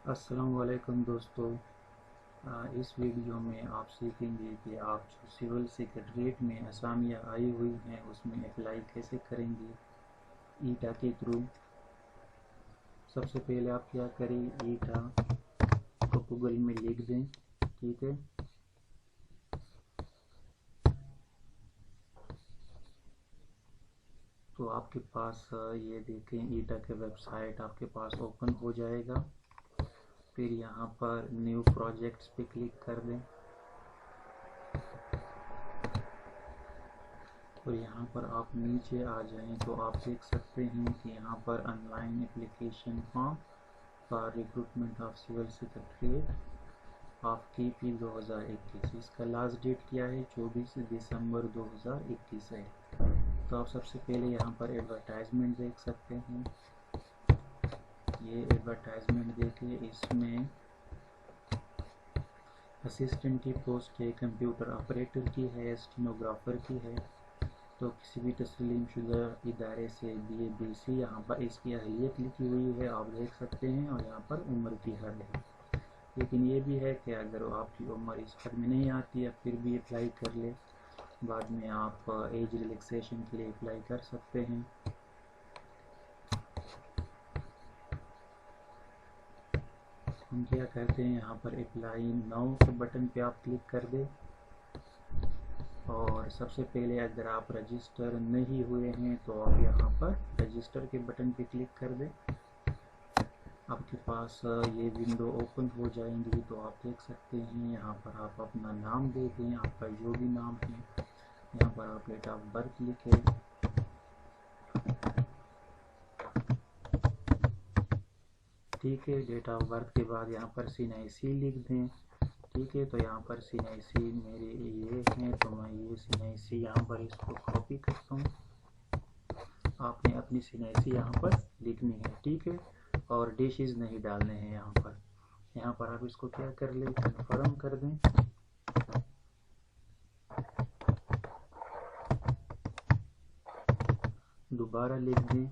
अस्सलाम वालेकुम दोस्तों। इस वीडियो में आप सीखेंगे कि आप जो सिविल सेक्रेटरीट में असामियाँ आई हुई हैं उसमें अप्लाई कैसे करेंगे ईटा के थ्रू। सबसे पहले आप क्या करें, ईटा को गूगल में लिख दें। ठीक है, तो आपके पास ये देखें ईटा के वेबसाइट आपके पास ओपन हो जाएगा। फिर यहाँ पर न्यू प्रोजेक्ट्स पे क्लिक कर दें और यहाँ पर आप नीचे आ जाएं तो आप देख सकते हैं कि यहाँ पर online application form for recruitment of civil secretariat of KP 2021। इसका लास्ट डेट क्या है, 24 दिसंबर 2021 है। तो आप सबसे पहले यहाँ पर एडवर्टाइजमेंट देख सकते हैं। ये एडवर्टाइजमेंट देखिए, इसमें असिस्टेंट की पोस्ट है, कंप्यूटर ऑपरेटर की है, स्टेनोग्राफर की है। तो किसी भी तस्लीमशुदा इदारे से BA BC यहाँ पर इसकी अहलियत लिखी हुई है, आप देख सकते हैं। और यहाँ पर उम्र की हद है, लेकिन ये भी है कि अगर आपकी उम्र इस हद में नहीं आती है फिर भी अप्लाई कर ले। बाद में आप एज रिलैक्सेशन के लिए अप्लाई कर सकते हैं। हम क्या करते हैं, यहाँ पर अप्लाई नाउ के बटन पे आप क्लिक कर दें। और सबसे पहले अगर आप रजिस्टर नहीं हुए हैं तो आप यहाँ पर रजिस्टर के बटन पे क्लिक कर दें। आपके पास ये विंडो ओपन हो जाएंगी। तो आप देख सकते हैं यहाँ पर आप अपना नाम दे दें, आपका जो भी नाम है। यहाँ पर आप डेट ऑफ बर्थ लिखें। ठीक है, डेट ऑफ बर्थ के बाद यहाँ पर CNIC लिख दें। ठीक है, तो यहाँ पर CNIC मेरे ये हैं तो मैं ये CNIC यहाँ पर इसको कॉपी करता हूँ। आपने अपनी CNIC यहाँ पर लिखनी है। ठीक है, और डिशेज नहीं डालने हैं यहाँ पर। यहाँ पर आप इसको क्या कर लें, कन्फर्म कर दें। दोबारा लिख दें।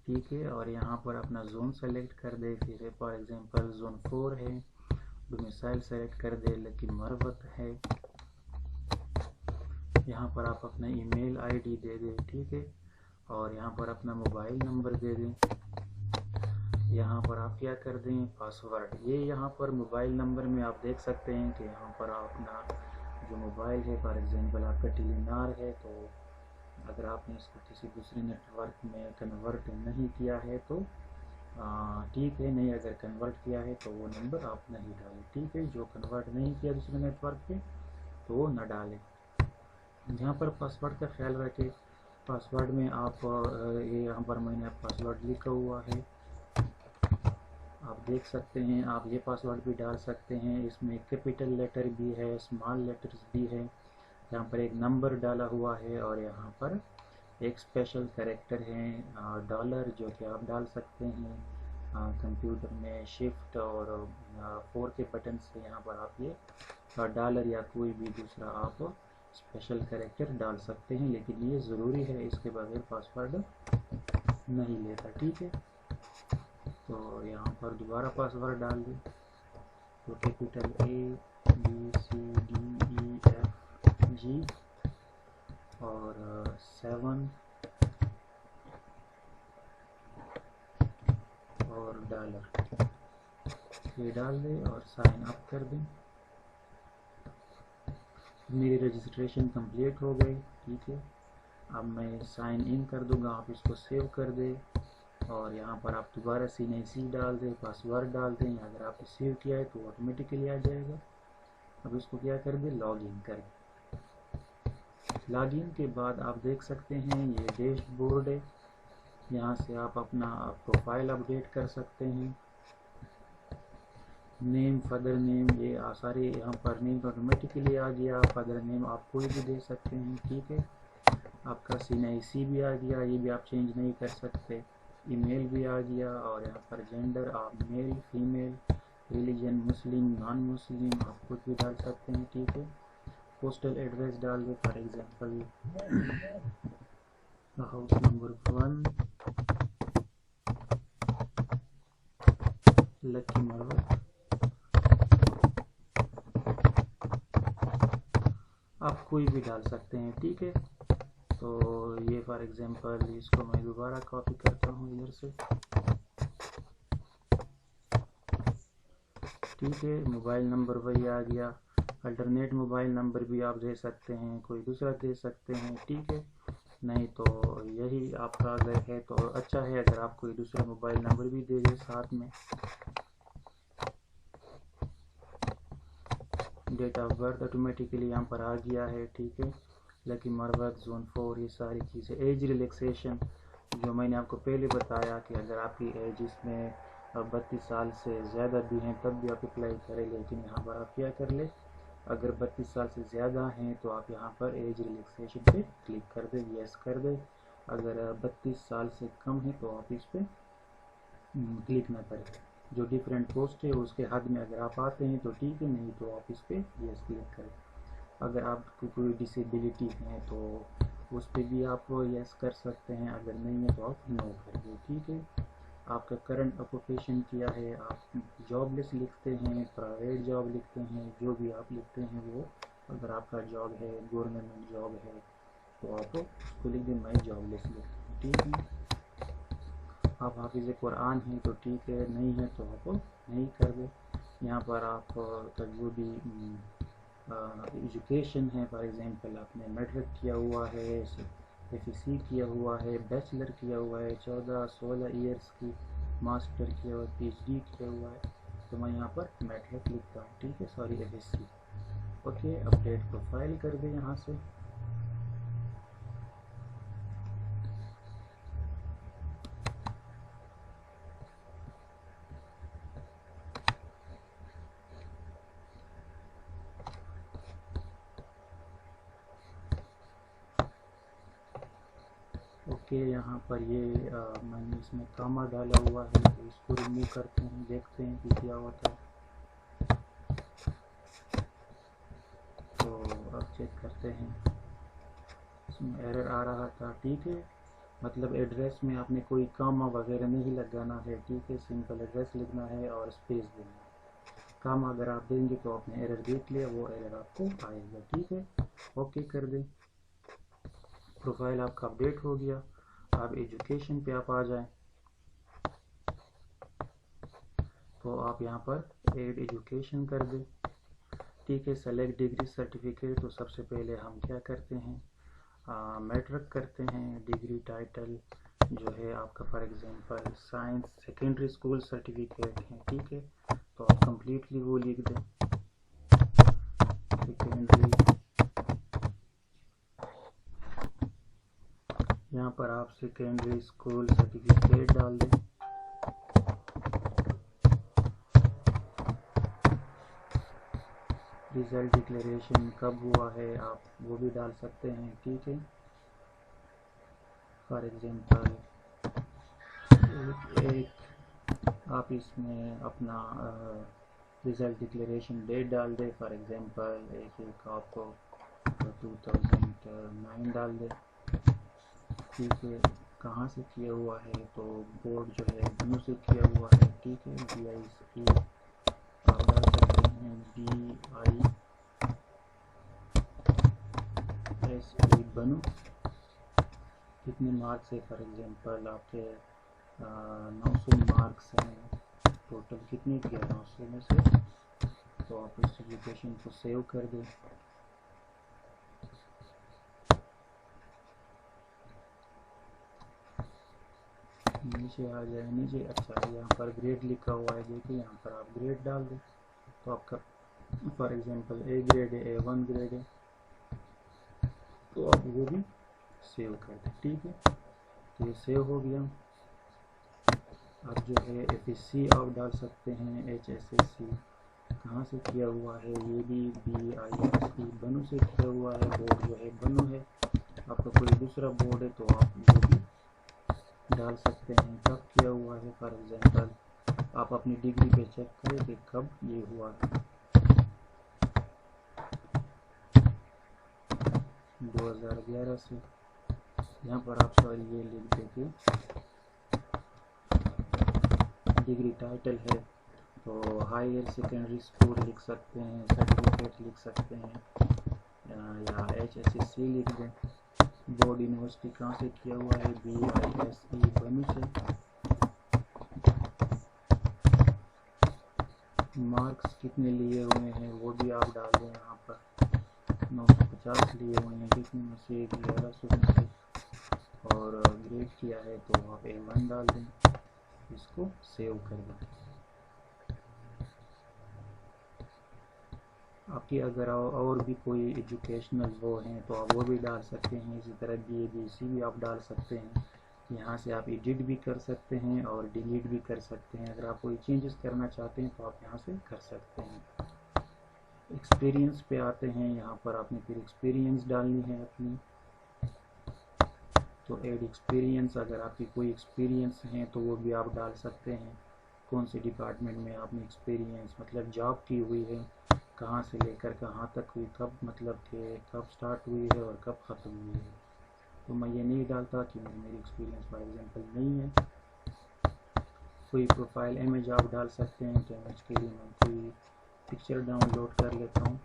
ठीक है, और यहाँ पर अपना जोन सेलेक्ट कर दे। फिर फॉर एग्जांपल जोन 4 है। डोमिसाइल सेलेक्ट कर दे, लेकिन मरवत है। यहाँ पर आप अपना ईमेल ID दे दें। ठीक है, और यहाँ पर अपना मोबाइल नंबर दे दें। यहाँ पर आप क्या कर दें, पासवर्ड। ये यहाँ पर मोबाइल नंबर में आप देख सकते हैं कि यहाँ पर अपना जो मोबाइल है, फॉर एग्जांपल आपका टेलीनार है, तो अगर आपने इसको किसी दूसरे नेटवर्क में कन्वर्ट नहीं किया है तो ठीक है, नहीं अगर कन्वर्ट किया है तो वो नंबर आप नहीं डालें। ठीक है, जो कन्वर्ट नहीं किया दूसरे नेटवर्क पे तो वो न डालें। यहाँ पर पासवर्ड का ख्याल रखें। पासवर्ड में आप ये यहाँ पर मैंने पासवर्ड लिखा हुआ है, आप देख सकते हैं। आप ये पासवर्ड भी डाल सकते हैं। इसमें कैपिटल लेटर भी है, स्मॉल लेटर्स भी है। यहाँ पर एक नंबर डाला हुआ है और यहाँ पर एक स्पेशल कैरेक्टर है डॉलर, जो कि आप डाल सकते हैं। कंप्यूटर में शिफ्ट और 4 के बटन से यहाँ पर आप ये डॉलर या कोई भी दूसरा आप स्पेशल कैरेक्टर डाल सकते हैं, लेकिन ये ज़रूरी है, इसके बगैर पासवर्ड नहीं लेता। ठीक है, तो यहाँ पर दोबारा पासवर्ड डाल दें। तो कैपिटल ABCDEFG और 7 और डॉलर ये डाल दें और साइन अप कर दें। मेरी रजिस्ट्रेशन कंप्लीट हो गई। ठीक है, अब मैं साइन इन कर दूंगा, आप इसको सेव कर दें और यहाँ पर आप दोबारा CNIC डाल दें, पासवर्ड डाल दें। अगर आपने सेव किया है तो ऑटोमेटिकली आ जाएगा। अब इसको क्या कर दें, लॉग इन कर दें। लॉग इन के बाद आप देख सकते हैं ये डैशबोर्ड है। यहाँ से आप अपना प्रोफाइल अपडेट कर सकते हैं। नेम, फादर नेम, ये सारे यहाँ पर नेम ऑटोमेटिकली आ गया। फादर नेम आप कोई भी दे सकते हैं। ठीक है, आपका CNIC भी आ गया, ये भी आप चेंज नहीं कर सकते। ईमेल भी आ गया और यहाँ पर जेंडर आप मेल फीमेल, रिलीजन मुस्लिम नॉन मुस्लिम आप कुछ भी डाल सकते हैं। ठीक है, पोस्टल एड्रेस डाल दो, for example house number 1, lucky Marwat, आप कोई भी डाल सकते हैं, ठीक है। तो ये फॉर एग्जांपल इसको मैं दोबारा कॉपी करता हूँ इधर से, ठीक है। मोबाइल नंबर वही आ गया। अल्टरनेट मोबाइल नंबर भी आप दे सकते हैं, कोई दूसरा दे सकते हैं, ठीक है। नहीं तो यही आपका अगर है तो अच्छा है, अगर आप कोई दूसरा मोबाइल नंबर भी दे दें साथ में। डेट ऑफ बर्थ ऑटोमेटिकली यहाँ पर आ गया है, ठीक है। लकी मरवत, जोन 4, ये सारी चीज़ें। एज रिलैक्सेशन जो मैंने आपको पहले बताया कि अगर आपकी एज इसमें 32 साल से ज़्यादा भी हैं तब भी आप अप्लाई करें, लेकिन यहाँ पर आप क्या कर ले, अगर 32 साल से ज़्यादा हैं तो आप यहाँ पर एज रिलैक्सेशन पे क्लिक कर दें, यस कर दें। अगर 32 साल से कम है तो आप इस पर क्लिक ना करें। जो डिफरेंट पोस्ट है उसके हद में अगर आप आते हैं तो ठीक है, नहीं तो आप इस पर यस क्लिक करें। अगर आपको कोई डिसेबिलिटी है तो उस पर भी आप यस कर सकते हैं, अगर नहीं है तो आप नो कर दें, ठीक है। आपका करंट ऑक्यूपेशन क्या है, आप जॉबलेस लिखते हैं, प्राइवेट जॉब लिखते हैं, जो भी आप लिखते हैं वो, अगर आपका जॉब है गवर्नमेंट जॉब है तो आप उसको लिख दें मैं जॉबलेस लिखते हैं, ठीक है। आप हाफिज़ कुरान हैं तो ठीक है, नहीं है तो आप नहीं कर दे। यहाँ पर आप का जो भी एजुकेशन है, फॉर एग्जांपल आपने मैट्रिक किया हुआ है, एफएससी किया हुआ है, बैचलर किया हुआ है, 14-16 ईयर्स की, मास्टर किया हुआ है, पीएचडी किया हुआ है, तो मैं यहाँ पर मैट्रिक लिखता हूँ, ठीक है, sorry FSc. Okay, update profile कर दे यहाँ से। ओके, यहाँ पर ये मैंने इसमें कामा डाला हुआ है, तो इसको रिमूव करते हैं, देखते हैं कि क्या होता है। तो अब चेक करते हैं, इसमें एरर आ रहा था, ठीक है। मतलब एड्रेस में आपने कोई कामा वगैरह नहीं लगाना है, ठीक है, सिंपल एड्रेस लिखना है और स्पेस देना है। कामा अगर आप देंगे तो आपने एरर देख लिया, वो एरर आपको आएगा, ठीक है। ओके कर दें, प्रोफाइल आपका अपडेट हो गया। आप एजुकेशन पे आप आ जाएं तो आप यहाँ पर एड एजुकेशन कर दें, ठीक है। सेलेक्ट डिग्री सर्टिफिकेट, तो सबसे पहले हम क्या करते हैं, मैट्रिक करते हैं। डिग्री टाइटल जो है आपका for example science secondary school certificate है, ठीक है, तो आप कंप्लीटली वो लिख दें, सेकेंडरी। यहाँ पर आप सेकेंडरी स्कूल सर्टिफिकेट डाल दें। रिजल्ट डिक्लेरेशन कब हुआ है आप वो भी डाल सकते हैं, ठीक है। फॉर एग्जांपल एक आप इसमें अपना रिजल्ट डिक्लेरेशन डेट डाल दें, फॉर एग्जांपल एक आपको 2009 डाल दें, ठीक है। कहाँ से किया हुआ है, तो बोर्ड जो है बनु से किया हुआ है, ठीक है। BIC आप डाल सकते हैं, BISC बनु। कितने मार्क्स है, फॉर एग्जांपल आपके 900 मार्क्स हैं, टोटल कितने किया 900 में से, तो आप इस एजुकेशन को सेव कर दें। नीचे आ जाए, नीचे अच्छा यहाँ पर ग्रेड लिखा हुआ है, देखिए यहाँ पर आप ग्रेड डाल दें, तो आपका फॉर एग्जांपल A ग्रेड है, A1 ग्रेड है, तो आप वो भी सेव कर दें, ठीक है। तो ये सेव हो गया। अब जो है FSC आप डाल सकते हैं, HSSC कहाँ से किया हुआ है, ये भी BISC बनु से किया हुआ है, बोर्ड जो है बनु है। आपका कोई दूसरा बोर्ड है तो आप वो भी डाल सकते हैं, कब किया हुआ है। फॉर एग्जांपल आप अपनी डिग्री पे चेक करें कि कब ये हुआ है, 2011 से। यहाँ पर आप सॉरी ये लिख देंगे, डिग्री टाइटल है तो हायर सेकेंडरी स्कूल लिख सकते हैं, सर्टिफिकेट लिख सकते हैं, या HSSC लिख दें। बोर्ड यूनिवर्सिटी कहाँ से किया हुआ है, BISE बनी से। मार्क्स कितने लिए हुए हैं वो भी आप डाल दें यहाँ पर। 950 लिए हुए हैं, कितने में से 1100 में से, और ग्रेड किया है तो आप A1 डाल दें। इसको सेव कर दें। आपकी अगर और भी कोई एजुकेशनल वो हैं तो आप वो भी डाल सकते हैं। इसी तरह BA BC भी आप डाल सकते हैं। यहाँ से आप एडिट भी कर सकते हैं और डिलीट भी कर सकते हैं। अगर आप कोई चेंजेस करना चाहते हैं तो आप यहाँ से कर सकते हैं। एक्सपीरियंस पे आते हैं। यहाँ पर आपने फिर एक्सपीरियंस डालनी है अपनी, तो ऐड एक्सपीरियंस। अगर आपकी कोई एक्सपीरियंस है तो वो भी आप डाल सकते हैं। कौन से डिपार्टमेंट में आपने एक्सपीरियंस मतलब जॉब की हुई है, कहाँ से लेकर कहाँ तक हुई, कब मतलब कि कब स्टार्ट हुई है और कब ख़त्म हुई है। तो मैं ये नहीं डालता कि मेरी एक्सपीरियंस फॉर एग्जांपल नहीं है। कोई प्रोफाइल इमेज आप डाल सकते हैं। तो इमेज के लिए मैं कोई पिक्चर डाउनलोड कर लेता हूँ।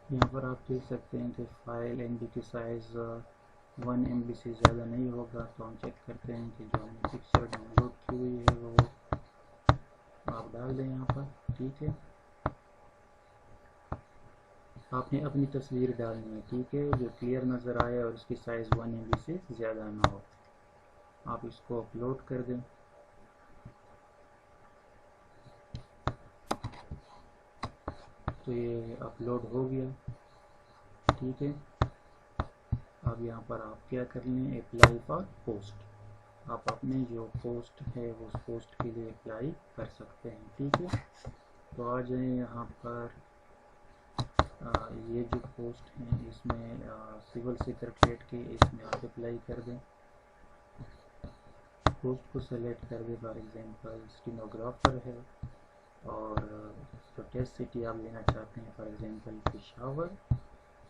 यहाँ पर आप देख सकते हैं कि फाइल MB की साइज़ 1 MB से ज़्यादा नहीं होगा। तो हम चेक करते हैं कि जो हमने पिक्चर डाउनलोड की हुई है वो आप डाल दें यहाँ पर। ठीक है, आपने अपनी तस्वीर डालनी है। ठीक है, जो क्लियर नज़र आए और उसकी साइज़ 1 MB से ज़्यादा ना हो। आप इसको अपलोड कर दें। तो ये अपलोड हो गया। ठीक है, अब यहाँ पर आप क्या कर लें, अप्लाई फॉर पोस्ट। आप अपने जो पोस्ट है उस पोस्ट के लिए अप्लाई कर सकते हैं। ठीक है, तो आ जाए यहाँ पर। ये जो पोस्ट हैं इसमें सिविल सेक्रेटरीट के, इसमें आप अप्लाई कर दें। पोस्ट को सेलेक्ट कर दें। फॉर एग्जांपल स्टेनोग्राफर है, और जो टेस्ट सिटी आप लेना चाहते हैं फॉर एग्जांपल पेशावर,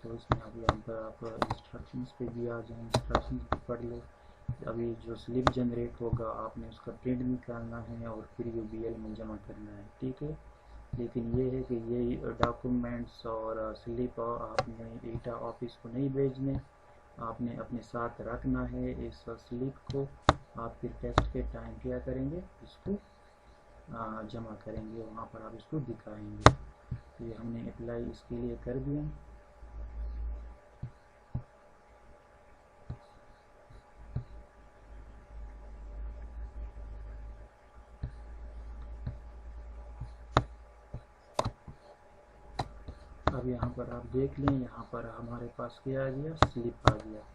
तो इसमें अब यहाँ पर आप इंस्ट्रक्शंस पे भी आ जाएँ, इंस्ट्रक्शंस भी पढ़ लो। अभी जो स्लिप जनरेट होगा आपने उसका प्रिंट निकालना है और फिर UBL में जमा करना है। ठीक है, लेकिन ये है कि ये डॉक्यूमेंट्स और स्लिप आपने ईटा ऑफिस को नहीं भेजने, आपने अपने साथ रखना है। इस स्लिप को आप फिर टेस्ट के टाइम क्या करेंगे, इसको जमा करेंगे, वहाँ पर आप इसको दिखाएंगे। तो ये हमने अप्लाई इसके लिए कर दिया। अब यहाँ पर आप देख लें, यहाँ पर हमारे पास क्या आ गया, स्लिप आ गया।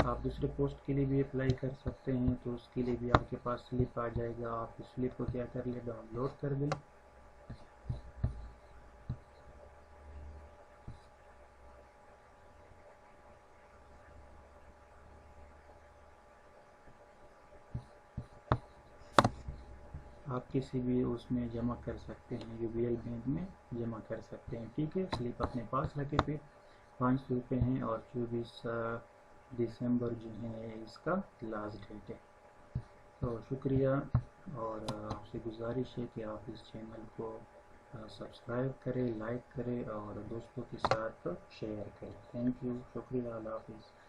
आप दूसरे पोस्ट के लिए भी अप्लाई कर सकते हैं, तो उसके लिए भी आपके पास स्लिप आ जाएगा। आप उस स्लिप को क्या कर लें, डाउनलोड कर दें। आप किसी भी उसमें जमा कर सकते हैं, UBL बैंक में जमा कर सकते हैं। ठीक है, स्लिप अपने पास रखे। फिर 500 रुपये हैं और 24 दिसंबर जो है इसका लास्ट डेट है। तो शुक्रिया, और आपसे गुजारिश है कि आप इस चैनल को सब्सक्राइब करें, लाइक करें और दोस्तों के साथ शेयर करें। थैंक यू, शुक्रिया, अल्लाह हाफिज़।